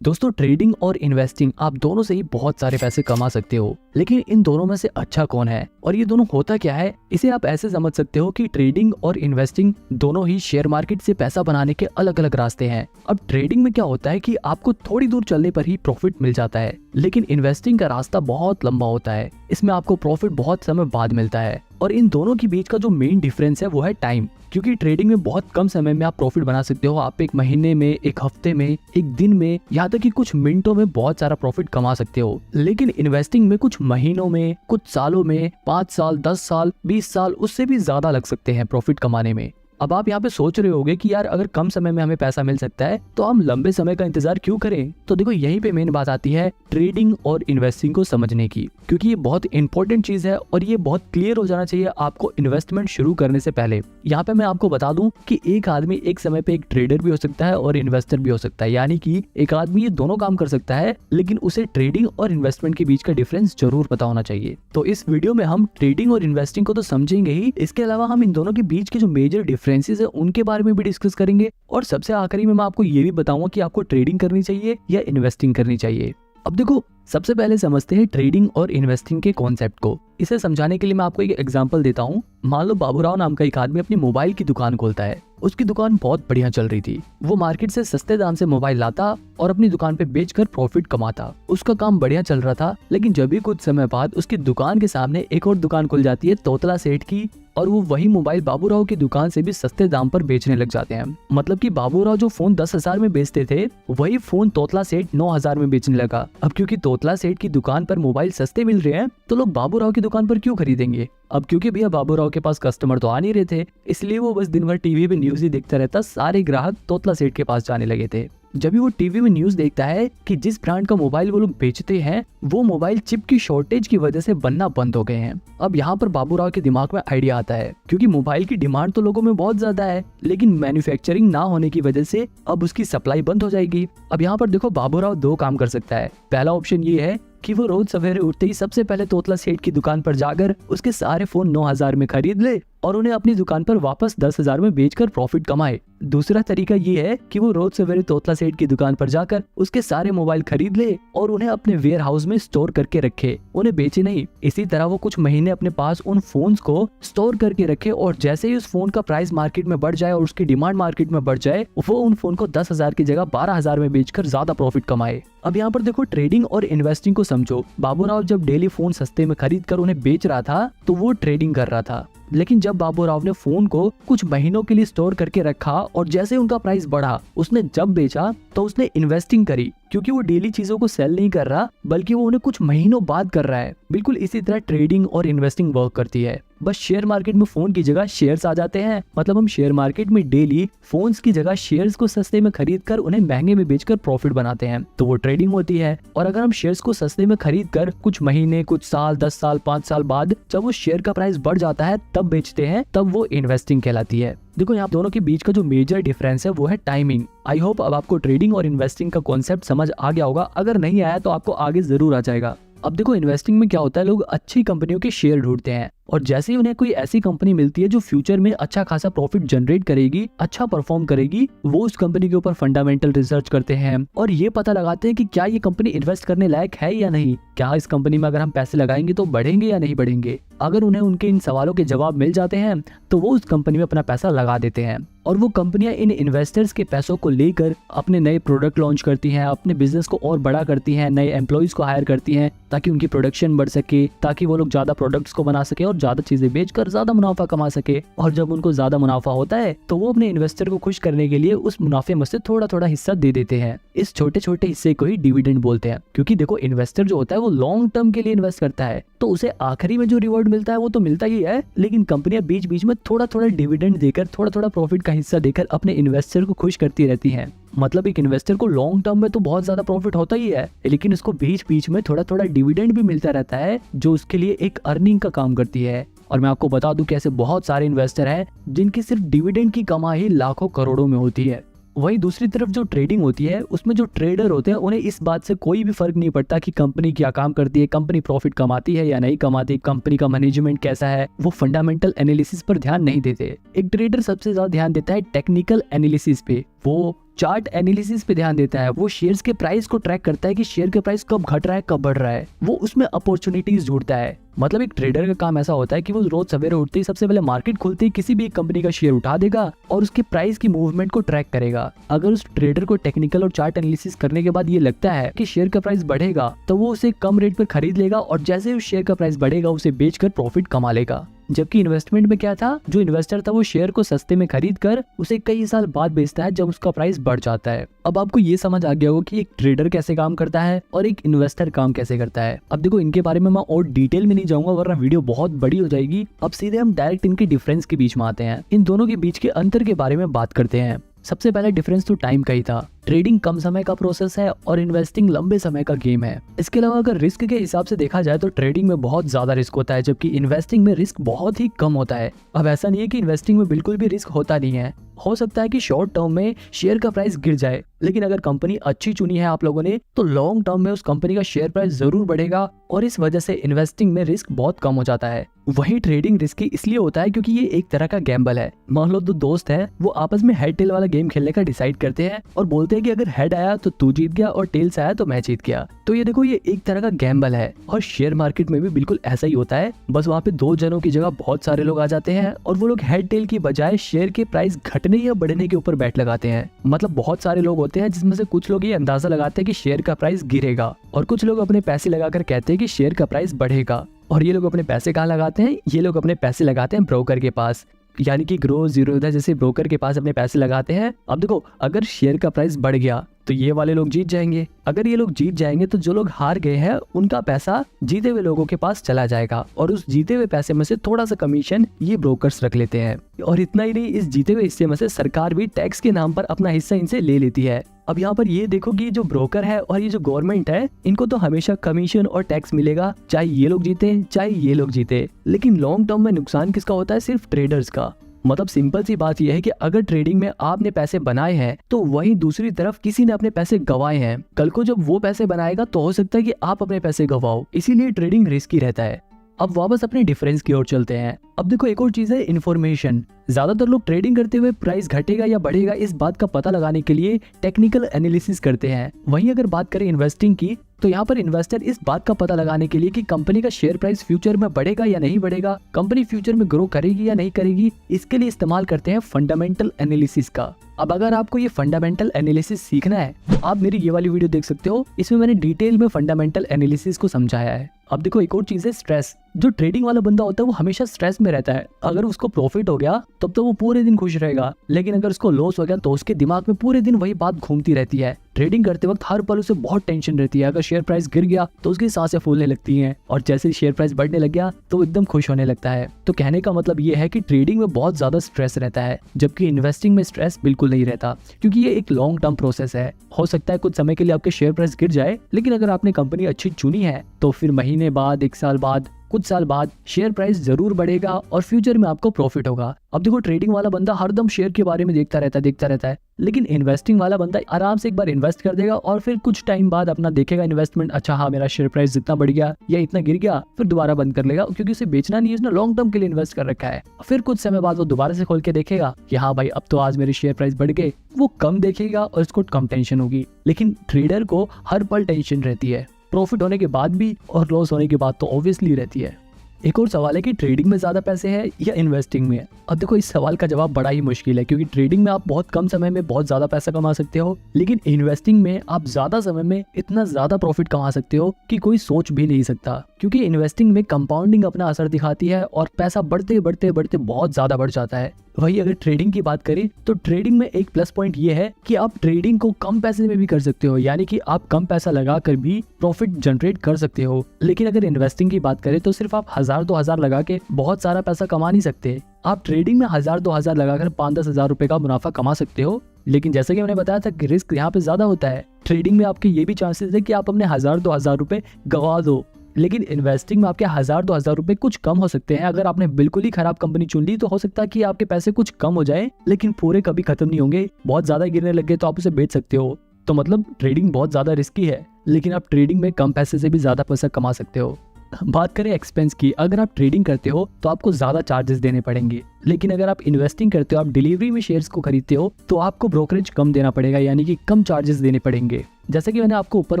दोस्तों, ट्रेडिंग और इन्वेस्टिंग आप दोनों से ही बहुत सारे पैसे कमा सकते हो, लेकिन इन दोनों में से अच्छा कौन है और ये दोनों होता क्या है, इसे आप ऐसे समझ सकते हो कि ट्रेडिंग और इन्वेस्टिंग दोनों ही शेयर मार्केट से पैसा बनाने के अलग अलग रास्ते हैं। अब ट्रेडिंग में क्या होता है कि आपको थोड़ी दूर चलने पर ही प्रॉफिट मिल जाता है, लेकिन इन्वेस्टिंग का रास्ता बहुत लंबा होता है। इसमें आपको प्रॉफिट बहुत समय बाद मिलता है और इन दोनों के बीच का जो मेन डिफरेंस है वो है टाइम। क्योंकि ट्रेडिंग में बहुत कम समय में आप प्रॉफिट बना सकते हो। आप एक महीने में, एक हफ्ते में, एक दिन में, यहाँ तक कि कुछ मिनटों में बहुत सारा प्रॉफिट कमा सकते हो। लेकिन इन्वेस्टिंग में कुछ महीनों में, कुछ सालों में, 5 साल, 10 साल, 20 साल, उससे भी ज्यादा लग सकते हैं प्रॉफिट कमाने में। अब आप यहाँ पे सोच रहे होगे कि यार अगर कम समय में हमें पैसा मिल सकता है तो हम लंबे समय का इंतजार क्यों करें। तो देखो, यहीं पे मेन बात आती है ट्रेडिंग और इन्वेस्टिंग को समझने की, क्योंकि ये बहुत इंपॉर्टेंट चीज है और ये बहुत क्लियर हो जाना चाहिए आपको इन्वेस्टमेंट शुरू करने से पहले। यहाँ पे मैं आपको बता दूं कि एक आदमी एक समय पे एक ट्रेडर भी हो सकता है और इन्वेस्टर भी हो सकता है, यानी कि एक आदमी ये दोनों काम कर सकता है, लेकिन उसे ट्रेडिंग और इन्वेस्टमेंट के बीच का डिफरेंस जरूर पता होना चाहिए। तो इस वीडियो में हम ट्रेडिंग और इन्वेस्टिंग को तो समझेंगे ही, इसके अलावा हम इन दोनों के बीच के जो मेजर डिफरेंसेस है उनके बारे में भी डिस्कस करेंगे और सबसे आखिरी में मैं आपको ये भी बताऊंगा कि आपको ट्रेडिंग करनी चाहिए या इन्वेस्टिंग करनी चाहिए। अब देखो, सबसे पहले समझते हैं ट्रेडिंग और इन्वेस्टिंग के कॉन्सेप्ट को। इसे समझाने के लिए मैं आपको एक एग्जांपल देता हूँ। मान लो बाबूराव नाम का एक आदमी अपनी मोबाइल की दुकान खोलता है। उसकी दुकान बहुत बढ़िया चल रही थी। वो मार्केट से सस्ते दाम से मोबाइल लाता और अपनी दुकान पे बेचकर प्रॉफिट कमाता। उसका काम बढ़िया चल रहा था, लेकिन जब भी कुछ समय बाद उसकी दुकान के सामने एक और दुकान खुल जाती है तोतला सेठ की, और वो वही मोबाइल बाबूराव की दुकान से भी सस्ते दाम पर बेचने लग जाते हैं। मतलब कि बाबूराव जो फोन 10,000 में बेचते थे, वही फोन तोतला सेठ 9,000 में बेचने लगा। अब क्योंकि तोतला सेठ की दुकान पर मोबाइल सस्ते मिल रहे हैं, तो लोग बाबूराव की दुकान पर क्यों खरीदेंगे। अब क्योंकि भैया बाबूराव के पास कस्टमर तो आ नहीं रहे थे, इसलिए वो बस दिन भर टीवी पे न्यूज ही देखता रहता। सारे ग्राहक तोतला सेठ के पास जाने लगे थे। जब भी वो टीवी में न्यूज देखता है कि जिस ब्रांड का मोबाइल वो लोग बेचते हैं, वो मोबाइल चिप की शॉर्टेज की वजह से बनना बंद हो गए हैं। अब यहाँ पर बाबूराव के दिमाग में आइडिया आता है, क्योंकि मोबाइल की डिमांड तो लोगों में बहुत ज्यादा है, लेकिन मैन्युफैक्चरिंग ना होने की वजह से अब उसकी सप्लाई बंद हो जाएगी। अब यहाँ पर देखो, बाबूराव दो काम कर सकता है। पहला ऑप्शन ये है कि वो रोज सवेरे उठते ही सबसे पहले तोतला सेठ की दुकान पर जाकर उसके सारे फोन 9,000 में खरीद ले और उन्हें अपनी दुकान पर वापस 10,000 में बेचकर प्रॉफिट कमाए। दूसरा तरीका ये है कि वो रोज सवेरे तोतला सेठ की दुकान पर जाकर उसके सारे मोबाइल खरीद ले और उन्हें अपने वेयर हाउस में स्टोर करके रखे, उन्हें बेचे नहीं। इसी तरह वो कुछ महीने अपने पास उन फोन्स को स्टोर करके रखे और जैसे ही उस फोन का प्राइस मार्केट में बढ़ जाए और उसकी डिमांड मार्केट में बढ़ जाए, वो उन फोन को 10,000 की जगह 12,000 में बेचकर ज्यादा प्रॉफिट कमाए। अब यहाँ पर देखो, ट्रेडिंग और इन्वेस्टिंग को समझो। बाबूराव जब डेली फोन सस्ते में खरीद कर उन्हें बेच रहा था, तो वो ट्रेडिंग कर रहा था। लेकिन जब बाबूराव ने फोन को कुछ महीनों के लिए स्टोर करके रखा और जैसे उनका प्राइस बढ़ा, उसने जब बेचा तो उसने इन्वेस्टिंग करी, क्योंकि वो डेली चीजों को सेल नहीं कर रहा, बल्कि वो उन्हें कुछ महीनों बाद कर रहा है। बिल्कुल इसी तरह ट्रेडिंग और इन्वेस्टिंग वर्क करती है। बस शेयर मार्केट में फोन की जगह शेयर्स आ जाते हैं। मतलब हम शेयर मार्केट में डेली फोन्स की जगह शेयर्स को सस्ते में खरीद कर उन्हें महंगे में बेचकर प्रॉफिट बनाते हैं, तो वो ट्रेडिंग होती है। और अगर हम शेयर्स को सस्ते में खरीद कर कुछ महीने, कुछ साल, 10 साल, 5 साल बाद जब वो शेयर का प्राइस बढ़ जाता है तब बेचते हैं, तब वो इन्वेस्टिंग कहलाती है। देखो, यहाँ दोनों के बीच का जो मेजर डिफरेंस है वो है टाइमिंग। आई होप अब आपको ट्रेडिंग और इन्वेस्टिंग का कॉन्सेप्ट समझ आ गया होगा। अगर नहीं आया तो आपको आगे जरूर आ जाएगा। अब देखो, इन्वेस्टिंग में क्या होता है, लोग अच्छी कंपनियों के शेयर ढूंढते हैं और जैसे ही उन्हें कोई ऐसी कंपनी मिलती है जो फ्यूचर में अच्छा खासा प्रॉफिट जनरेट करेगी, अच्छा परफॉर्म करेगी, वो उस कंपनी के ऊपर फंडामेंटल रिसर्च करते हैं और ये पता लगाते हैं कि क्या ये कंपनी इन्वेस्ट करने लायक है या नहीं। क्या इस कंपनी में अगर हम पैसे लगाएंगे तो बढ़ेंगे या नहीं बढ़ेंगे। अगर उन्हें उनके इन सवालों के जवाब मिल जाते हैं तो वो उस कंपनी में अपना पैसा लगा देते हैं और वो कंपनियां इन इन्वेस्टर्स के पैसों को लेकर अपने नए प्रोडक्ट लॉन्च करती हैं, अपने बिजनेस को और बड़ा करती हैं, नए एम्प्लॉइज को हायर करती हैं ताकि उनकी प्रोडक्शन बढ़ सके, ताकि वो लोग ज्यादा प्रोडक्ट्स को बना सके और ज्यादा चीजें बेचकर ज्यादा मुनाफा कमा सके। और जब उनको ज्यादा मुनाफा होता है तो वो अपने इन्वेस्टर को खुश करने के लिए उस मुनाफे में से थोड़ा थोड़ा हिस्सा दे देते हैं। इस छोटे छोटे हिस्से को ही डिविडेंड बोलते हैं, क्योंकि देखो, इन्वेस्टर जो होता है वो लॉन्ग टर्म के लिए इन्वेस्ट करता है, तो उसे आखिरी में जो रिवॉर्ड मिलता है वो तो मिलता ही है, लेकिन कंपनियां बीच बीच में थोड़ा थोड़ा डिविडेंड देकर, थोड़ा थोड़ा प्रॉफिट का हिस्सा देकर अपने इन्वेस्टर को खुश करती रहती हैं। मतलब एक इन्वेस्टर को लॉन्ग टर्म में तो बहुत ज्यादा प्रॉफिट होता ही है, लेकिन उसको बीच बीच में थोड़ा थोड़ा डिविडेंड भी मिलता रहता है, जो उसके लिए एक अर्निंग का काम करती है। और मैं आपको बता दूं कि ऐसे बहुत सारे इन्वेस्टर हैं जिनकी सिर्फ डिविडेंड की कमाई लाखों करोड़ों में होती है। वहीं दूसरी तरफ जो ट्रेडिंग होती है, उसमें जो ट्रेडर होते हैं उन्हें इस बात से कोई भी फर्क नहीं पड़ता कि कंपनी क्या काम करती है, कंपनी प्रॉफिट कमाती है या नहीं कमाती, कंपनी का मैनेजमेंट कैसा है। वो फंडामेंटल एनालिसिस पर ध्यान नहीं देते। एक ट्रेडर सबसे ज्यादा ध्यान देता है टेक्निकल एनालिसिस पे, वो चार्ट एनालिसिस पे ध्यान देता है, वो शेयर्स के प्राइस को ट्रैक करता है कि शेयर के प्राइस कब घट रहा है कब बढ़ रहा है, वो उसमें अपॉर्चुनिटीज ढूंढता है। मतलब एक ट्रेडर का काम ऐसा होता है कि वो रोज सवेरे उठते ही सबसे पहले मार्केट खुलते ही किसी भी एक कंपनी का शेयर उठा देगा और उसके प्राइस की मूवमेंट को ट्रैक करेगा। अगर उस ट्रेडर को टेक्निकल और चार्ट एनालिसिस करने के बाद ये लगता है कि शेयर का प्राइस बढ़ेगा तो वो उसे कम रेट पर खरीद लेगा और जैसे उस शेयर का प्राइस बढ़ेगा उसे बेचकर प्रॉफिट कमा लेगा। जबकि इन्वेस्टमेंट में क्या था, जो इन्वेस्टर था वो शेयर को सस्ते में खरीद कर उसे कई साल बाद बेचता है जब उसका प्राइस बढ़ जाता है। अब आपको ये समझ आ गया होगा कि एक ट्रेडर कैसे काम करता है और एक इन्वेस्टर काम कैसे करता है। अब देखो इनके बारे में मैं और डिटेल में नहीं जाऊंगा वरना वीडियो बहुत बड़ी हो जाएगी। अब सीधे हम डायरेक्ट इनके डिफरेंस के बीच में आते हैं, इन दोनों के बीच के अंतर के बारे में बात करते हैं। सबसे पहला डिफरेंस तो टाइम का ही था। ट्रेडिंग कम समय का प्रोसेस है और इन्वेस्टिंग लंबे समय का गेम है। इसके अलावा अगर रिस्क के हिसाब से देखा जाए तो ट्रेडिंग में बहुत ज्यादा रिस्क होता है जबकि इन्वेस्टिंग में रिस्क बहुत ही कम होता है। अब ऐसा नहीं है कि इन्वेस्टिंग में बिल्कुल भी रिस्क होता नहीं है, हो सकता है कि शॉर्ट टर्म में शेयर का प्राइस गिर जाए, लेकिन अगर कंपनी अच्छी चुनी है आप लोगों ने तो लॉन्ग टर्म में उस कंपनी का शेयर प्राइस जरूर बढ़ेगा और इस वजह से इन्वेस्टिंग में रिस्क बहुत कम हो जाता है। वही ट्रेडिंग रिस्की इसलिए होता है क्योंकि ये एक तरह का गैम्बल है। मान लो दो दोस्त हैं, वो आपस में हेड टेल वाला गेम खेलने का डिसाइड करते हैं और बोलते हैं कि अगर हेड आया तो तू जीत गया और टेल्स आया तो मैं जीत गया। तो ये देखो ये एक तरह का गैम्बल है और शेयर मार्केट में भी बिल्कुल ऐसा ही होता है। बस वहाँ पे दो जनों की जगह बहुत सारे लोग आ जाते हैं और वो लोग हेड टेल की बजाय शेयर के प्राइस घटने या बढ़ने के ऊपर बैट लगाते हैं। मतलब बहुत सारे लोग होते हैं जिसमें से कुछ लोग ये अंदाजा लगाते हैं कि शेयर का प्राइस गिरेगा और कुछ लोग अपने पैसे लगाकर कहते हैं कि शेयर का प्राइस बढ़ेगा। और ये लोग अपने पैसे कहाँ लगाते हैं, ये लोग अपने पैसे लगाते हैं ब्रोकर के पास, यानी कि ग्रो जीरोधा जैसे ब्रोकर के पास अपने पैसे लगाते हैं। अब देखो अगर शेयर का प्राइस बढ़ गया तो ये वाले लोग जीत जाएंगे, अगर ये लोग जीत जाएंगे तो जो लोग हार गए हैं उनका पैसा जीते हुए लोगों के पास चला जाएगा और उस जीते हुए पैसे में से थोड़ा सा कमीशन ये ब्रोकर्स रख लेते हैं। और इतना ही नहीं, इस जीते हुए हिस्से में से सरकार भी टैक्स के नाम पर अपना हिस्सा इनसे ले लेती है। अब यहाँ पर ये देखो कि जो ब्रोकर है और ये जो गवर्नमेंट है इनको तो हमेशा कमीशन और टैक्स मिलेगा, चाहे ये लोग जीते चाहे ये लोग जीते। लेकिन लॉन्ग टर्म में नुकसान किसका होता है, सिर्फ ट्रेडर्स का। मतलब सिंपल सी बात यह है कि अगर ट्रेडिंग में आपने पैसे बनाए हैं तो वहीं दूसरी तरफ किसी ने अपने पैसे गंवाए हैं। कल को जब वो पैसे बनाएगा तो हो सकता है कि आप अपने पैसे गंवाओ, इसीलिए ट्रेडिंग रिस्की रहता है। अब वापस अपने डिफरेंस की ओर चलते हैं। अब देखो एक और चीज है इन्फॉर्मेशन। ज्यादातर लोग ट्रेडिंग करते हुए प्राइस घटेगा या बढ़ेगा इस बात का पता लगाने के लिए टेक्निकल एनालिसिस करते हैं। वहीं अगर बात करें इन्वेस्टिंग की तो यहाँ पर इन्वेस्टर इस बात का पता लगाने के लिए कि कंपनी का शेयर प्राइस फ्यूचर में बढ़ेगा या नहीं बढ़ेगा, कंपनी फ्यूचर में ग्रो करेगी या नहीं करेगी, इसके लिए इस्तेमाल करते हैं फंडामेंटल एनालिसिस का। अब अगर आपको ये फंडामेंटल एनालिसिस सीखना है आप मेरी ये वाली वीडियो देख सकते हो, इसमें मैंने डिटेल में फंडामेंटल एनालिसिस को समझाया है। अब देखो एक और चीज है स्ट्रेस। जो ट्रेडिंग वाला बंदा होता है वो हमेशा स्ट्रेस में रहता है। अगर उसको प्रॉफिट हो गया तब तो वो पूरे दिन खुश रहेगा, लेकिन अगर उसको लॉस हो गया तो उसके दिमाग में पूरे दिन वही बात घूमती रहती है। ट्रेडिंग करते वक्त हर पल उसे बहुत टेंशन रहती है। अगर शेयर प्राइस गिर गया तो उसकी सांसें फूलने लगती हैं और जैसे शेयर प्राइस बढ़ने लग गया तो वो एकदम खुश होने लगता है। तो कहने का मतलब ये है कि ट्रेडिंग में बहुत ज्यादा स्ट्रेस रहता है जबकि इन्वेस्टिंग में स्ट्रेस बिल्कुल नहीं रहता, क्योंकि ये एक लॉन्ग टर्म प्रोसेस है। हो सकता है कुछ समय के लिए आपके शेयर प्राइस गिर जाए, लेकिन अगर आपने कंपनी अच्छी चुनी है तो फिर महीने बाद, एक साल बाद, कुछ साल बाद शेयर प्राइस जरूर बढ़ेगा और फ्यूचर में आपको प्रॉफिट होगा। अब देखो ट्रेडिंग वाला बंदा हरदम शेयर के बारे में देखता रहता है, लेकिन इन्वेस्टिंग वाला बंदा आराम से एक बार इन्वेस्ट कर देगा और फिर कुछ टाइम बाद अपना देखेगा इन्वेस्टमेंट, अच्छा हाँ मेरा शेयर प्राइस जितना बढ़ गया या इतना गिर गया, फिर दोबारा बंद कर लेगा, क्योंकि उसे बेचना नहीं है, उसने लॉन्ग टर्म के लिए इन्वेस्ट कर रखा है। फिर कुछ समय बाद वो दोबारा से खोल के देखेगा कि हाँ भाई अब तो आज मेरे शेयर प्राइस बढ़ गए, वो कम देखेगा और उसको कम टेंशन होगी। लेकिन ट्रेडर को हर पल टेंशन रहती है, प्रॉफिट होने के बाद भी और लॉस होने के बाद तो ऑब्वियसली रहती है। एक और सवाल है कि ट्रेडिंग में ज्यादा पैसे हैं या इन्वेस्टिंग में। अब देखो इस सवाल का जवाब बड़ा ही मुश्किल है, क्योंकि ट्रेडिंग में आप बहुत कम समय में बहुत ज्यादा पैसा कमा सकते हो, लेकिन इन्वेस्टिंग में आप ज्यादा समय में इतना ज्यादा प्रॉफिट कमा सकते हो कि कोई सोच भी नहीं सकता। क्योंकि इन्वेस्टिंग में कंपाउंडिंग अपना असर दिखाती है और पैसा बढ़ते बढ़ते बढ़ते बहुत ज्यादा बढ़ जाता है। वही अगर ट्रेडिंग की बात करें तो ट्रेडिंग में एक प्लस पॉइंट ये है कि आप ट्रेडिंग को कम पैसे में भी कर सकते हो, यानी कि आप कम पैसा लगाकर भी प्रॉफिट जनरेट कर सकते हो। लेकिन अगर इन्वेस्टिंग की बात करें तो सिर्फ आप 1000-2000 लगा के बहुत सारा पैसा कमा नहीं सकते। आप ट्रेडिंग में 1000-2000 लगाकर 5-10 हजार रुपए का मुनाफा कमा सकते हो, लेकिन जैसे कि मैंने बताया था कि रिस्क यहाँ पे ज्यादा होता है। ट्रेडिंग में आपके ये भी चांसेस है कि आप अपने 1000-2000 रुपए गवा दो, लेकिन इन्वेस्टिंग में आपके 1000-2000 रुपए कुछ कम हो सकते हैं। अगर आपने बिल्कुल ही खराब कंपनी चुन ली तो हो सकता है कि आपके पैसे कुछ कम हो जाए, लेकिन पूरे कभी खत्म नहीं होंगे। बहुत ज्यादा गिरने लग गए तो आप उसे बेच सकते हो। तो मतलब ट्रेडिंग बहुत ज्यादा रिस्की है, लेकिन आप ट्रेडिंग में कम पैसे से भी ज्यादा पैसा कमा सकते हो। बात करें एक्सपेंस की, अगर आप ट्रेडिंग करते हो तो आपको ज्यादा चार्जेस देने पड़ेंगे, लेकिन अगर आप इन्वेस्टिंग करते हो, आप डिलीवरी में शेयर्स को खरीदते हो, तो आपको ब्रोकरेज कम देना पड़ेगा, यानी कि कम चार्जेस देने पड़ेंगे। जैसे कि मैंने आपको ऊपर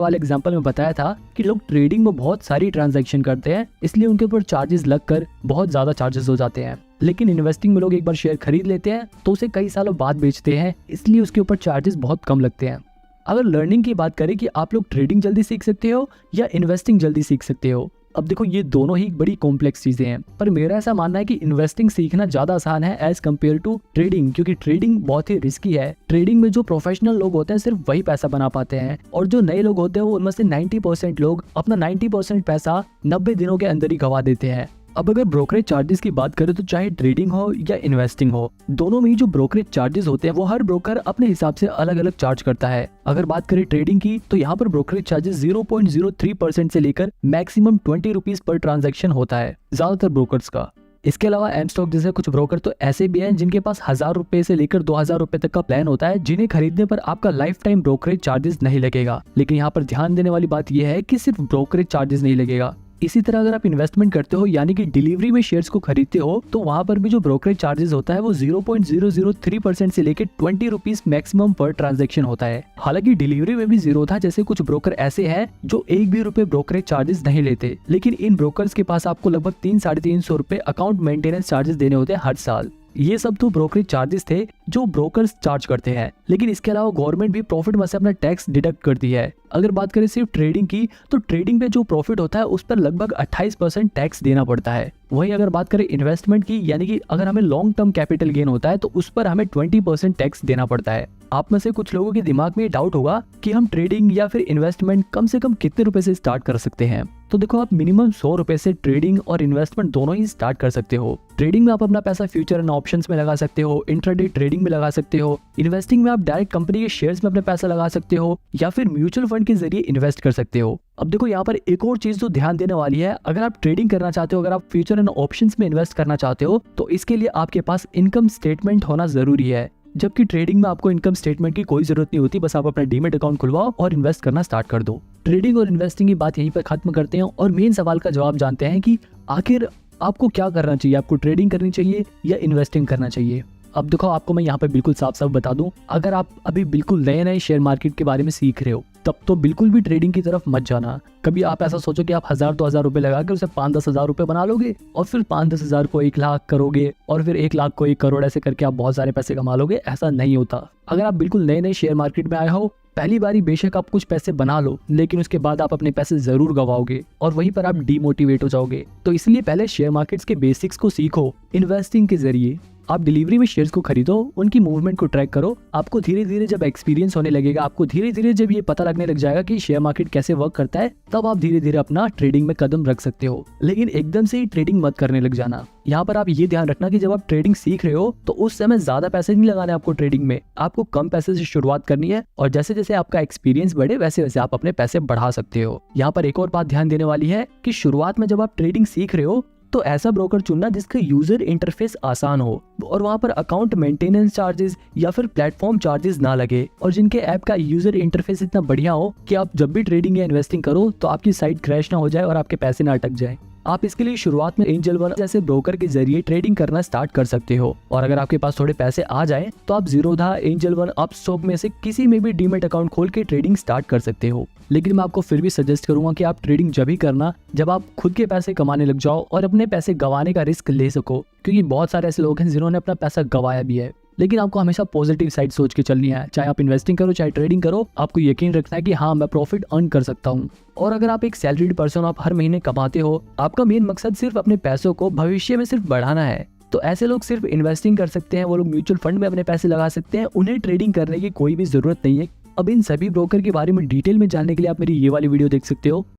वाले एग्जांपल में बताया था कि लोग ट्रेडिंग में बहुत सारी ट्रांजैक्शन करते हैं, इसलिए उनके ऊपर चार्जेस लगकर बहुत ज्यादा चार्जेस हो जाते हैं। लेकिन इन्वेस्टिंग में लोग एक बार शेयर खरीद लेते हैं तो उसे कई सालों बाद बेचते हैं, इसलिए उसके ऊपर चार्जेस बहुत कम लगते हैं। अगर लर्निंग की बात करें कि आप लोग ट्रेडिंग जल्दी सीख सकते हो या इन्वेस्टिंग जल्दी सीख सकते हो, अब देखो ये दोनों ही बड़ी कॉम्प्लेक्स चीजें हैं, पर मेरा ऐसा मानना है कि इन्वेस्टिंग सीखना ज्यादा आसान है एज कम्पेयर टू ट्रेडिंग, क्योंकि ट्रेडिंग बहुत ही रिस्की है। ट्रेडिंग में जो प्रोफेशनल लोग होते हैं सिर्फ वही पैसा बना पाते हैं, और जो नए लोग होते हैं वो उनमें से 90% लोग अपना 90% पैसा 90 दिनों के अंदर ही गवा देते हैं। अब अगर ब्रोकरेज चार्जेस की बात करें तो चाहे ट्रेडिंग हो या इन्वेस्टिंग हो, दोनों में ही जो ब्रोकरेज चार्जेस होते हैं वो हर ब्रोकर अपने हिसाब से अलग अलग चार्ज करता है। अगर बात करें ट्रेडिंग की तो यहाँ पर ब्रोकरेज चार्जेस 0.03% से लेकर मैक्सिमम 20 रुपीज पर ट्रांजैक्शन होता है ज्यादातर ब्रोकर्स का। इसके अलावा एम स्टॉक जैसे कुछ ब्रोकर तो ऐसे भी हैं जिनके पास 1000 रुपए से लेकर 2000 रुपए तक का प्लान होता है, जिन्हें खरीदने पर आपका लाइफ टाइम ब्रोकरेज चार्जेस नहीं लगेगा। लेकिन यहाँ पर ध्यान देने वाली बात यह है कि सिर्फ ब्रोकरेज चार्जेस नहीं लगेगा। इसी तरह अगर आप इन्वेस्टमेंट करते हो यानी कि डिलीवरी में शेयर्स को खरीदते हो, तो वहां पर भी जो ब्रोकरेज चार्जेस होता है वो 0.003% से लेकर 20 रुपीज मैक्सिमम पर ट्रांजैक्शन होता है। हालांकि डिलीवरी में भी जीरो था, जैसे कुछ ब्रोकर ऐसे हैं जो 1 भी रुपए ब्रोकरेज चार्जेस नहीं लेते, लेकिन इन ब्रोकर्स के पास आपको लगभग 300-350 रुपए अकाउंट मेंटेनेंस चार्जेस देने होते हैं हर साल। ये सब तो ब्रोकरेज चार्जेस थे जो ब्रोकर्स चार्ज करते हैं, लेकिन इसके अलावा गवर्नमेंट भी प्रॉफिट में से अपना टैक्स डिडक्ट करती है। अगर बात करें सिर्फ ट्रेडिंग की तो ट्रेडिंग पे जो प्रॉफिट होता है उस पर लगभग 28% टैक्स देना पड़ता है। वहीं अगर बात करें इन्वेस्टमेंट की, यानी कि अगर हमें लॉन्ग टर्म कैपिटल गेन होता है तो उस पर हमें 20% टैक्स देना पड़ता है। आप में से कुछ लोगों के दिमाग में डाउट होगा कि हम ट्रेडिंग या फिर इन्वेस्टमेंट कम से कम कितने रुपए से स्टार्ट कर सकते हैं। तो देखो, आप मिनिमम 100 रुपए से ट्रेडिंग और इन्वेस्टमेंट दोनों ही स्टार्ट कर सकते हो। ट्रेडिंग में आप अपना पैसा फ्यूचर एंड ऑप्शंस में लगा सकते हो, इंट्राडे ट्रेडिंग में लगा सकते हो। इन्वेस्टिंग में आप डायरेक्ट कंपनी के शेयर्स में अपना पैसा लगा सकते हो या फिर म्यूचुअल फंड के जरिए इन्वेस्ट कर सकते हो। अब देखो, यहाँ पर एक और चीज तो ध्यान देने वाली है, अगर आप ट्रेडिंग करना चाहते हो, अगर आप फ्यूचर एंड ऑप्शंस में इन्वेस्ट करना चाहते हो, तो इसके लिए आपके पास इनकम स्टेटमेंट होना जरूरी है। जबकि ट्रेडिंग में आपको इनकम स्टेटमेंट की कोई जरूरत नहीं होती, बस आप अपना डीमेट अकाउंट खुलवाओ और इन्वेस्ट करना स्टार्ट कर दो। ट्रेडिंग और इन्वेस्टिंग की बात यहीं पर खत्म करते हैं और मेन सवाल का जवाब जानते हैं कि आखिर आपको क्या करना चाहिए, आपको ट्रेडिंग करनी चाहिए या इन्वेस्टिंग करना चाहिए। अब देखो, आपको मैं यहाँ पे बिल्कुल साफ साफ बता दूं, अगर आप अभी बिल्कुल नए नए शेयर मार्केट के बारे में सीख रहे हो तब तो बिल्कुल भी ट्रेडिंग की तरफ मत जाना। कभी आप ऐसा सोचो कि आप 1000-2000 रुपए लगाकर उसे 5-10 हजार रुपए बना लोगे और फिर 5-10 हजार को 1 लाख करोगे और फिर 1 लाख को 1 करोड़, ऐसे करके आप बहुत सारे पैसे कमा लोगे। ऐसा नहीं होता। अगर आप बिल्कुल नए नए शेयर मार्केट में आए हो, पहली बारी बेशक आप कुछ पैसे बना लो, लेकिन उसके बाद आप अपने पैसे जरूर गवाओगे और वहीं पर आप डीमोटिवेट हो जाओगे। तो इसलिए पहले शेयर मार्केट्स के बेसिक्स को सीखो। इन्वेस्टिंग के जरिए आप डिलीवरी में शेयर्स को खरीदो, उनकी मूवमेंट को ट्रैक करो। आपको धीरे धीरे जब एक्सपीरियंस होने लगेगा, आपको धीरे धीरे जब ये पता लगने लग जाएगा कि शेयर मार्केट कैसे वर्क करता है, तब आप धीरे धीरे अपना ट्रेडिंग में कदम रख सकते हो। लेकिन एकदम से ही ट्रेडिंग मत करने लग जाना। यहाँ पर आप ये ध्यान रखना कि जब आप ट्रेडिंग सीख रहे हो तो उस समय ज्यादा पैसे नहीं लगाने आपको ट्रेडिंग में, आपको कम पैसे से शुरुआत करनी है और जैसे जैसे आपका एक्सपीरियंस बढ़े वैसे वैसे आप अपने पैसे बढ़ा सकते हो। यहाँ पर एक और बात ध्यान देने वाली है कि शुरुआत में जब आप ट्रेडिंग सीख रहे हो तो ऐसा ब्रोकर चुनना जिसका यूजर इंटरफेस आसान हो और वहां पर अकाउंट मेंटेनेंस चार्जेस या फिर प्लेटफॉर्म चार्जेस ना लगे, और जिनके ऐप का यूजर इंटरफेस इतना बढ़िया हो कि आप जब भी ट्रेडिंग या इन्वेस्टिंग करो तो आपकी साइट क्रैश ना हो जाए और आपके पैसे ना अटक जाए। आप इसके लिए शुरुआत में एंजल वन जैसे ब्रोकर के जरिए ट्रेडिंग करना स्टार्ट कर सकते हो, और अगर आपके पास थोड़े पैसे आ जाए तो आप जीरोधा, एंजल वन, अपस्टॉक में से किसी में भी डीमेट अकाउंट खोल के ट्रेडिंग स्टार्ट कर सकते हो। लेकिन मैं आपको फिर भी सजेस्ट करूंगा कि आप ट्रेडिंग जब ही करना जब आप खुद के पैसे कमाने लग जाओ और अपने पैसे गंवाने का रिस्क ले सको, क्योंकि बहुत सारे ऐसे लोग हैं जिन्होंने अपना पैसा गंवाया भी है। लेकिन आपको हमेशा पॉजिटिव साइड सोच के चलनी है। चाहे आप इन्वेस्टिंग करो चाहे ट्रेडिंग करो, आपको यकीन रखना है कि हाँ, मैं प्रॉफिट अर्न कर सकता हूँ। और अगर आप एक सैलरीड पर्सन, आप हर महीने कमाते हो, आपका मेन मकसद सिर्फ अपने पैसों को भविष्य में सिर्फ बढ़ाना है, तो ऐसे लोग सिर्फ इन्वेस्टिंग कर सकते हैं। वो लोग म्यूचुअल फंड में अपने पैसे लगा सकते हैं, उन्हें ट्रेडिंग करने की कोई भी जरूरत नहीं है। अब इन सभी ब्रोकर के बारे में डिटेल में जानने के लिए आप मेरी ये वाली वीडियो देख सकते हो।